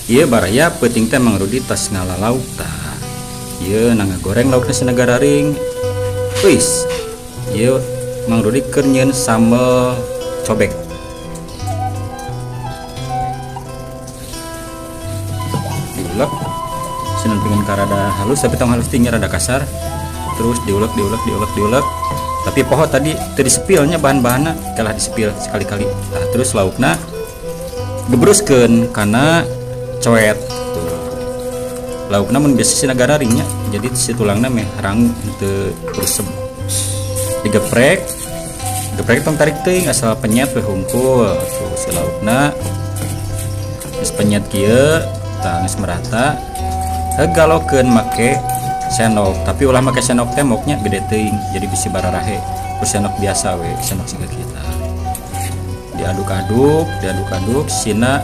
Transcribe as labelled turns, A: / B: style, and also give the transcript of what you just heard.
A: Iya baraya penting teh Mang Rudi tas ngala lauk tah. Iya nangga goreng lauknya senegara ring. Wis. Iya Mang Rudi keur nyieun sambal cobek. Diulek. Senan pengen karada halus tapi tong halus tinggi rada kasar. Terus diulek. Tapi poho tadi teu disepilnya bahan-bahanna kalah disepil sekali-kali. Nah, terus laukna diberuskeun kana coet. Laukna mun biasa si negara ringnya, jadi si tulangna meh rangu teu rusem. Digeprek tong tarik teuing asal penyet we hungkul. Tuh si laukna geus penyet kieu tah geus merata. Hegalokeun make sendok, tapi ulah make sendok teh moknya gede teuing jadi bisi bararahe. Ku sendok biasa we, sendok siga kita. Diaduk-aduk sina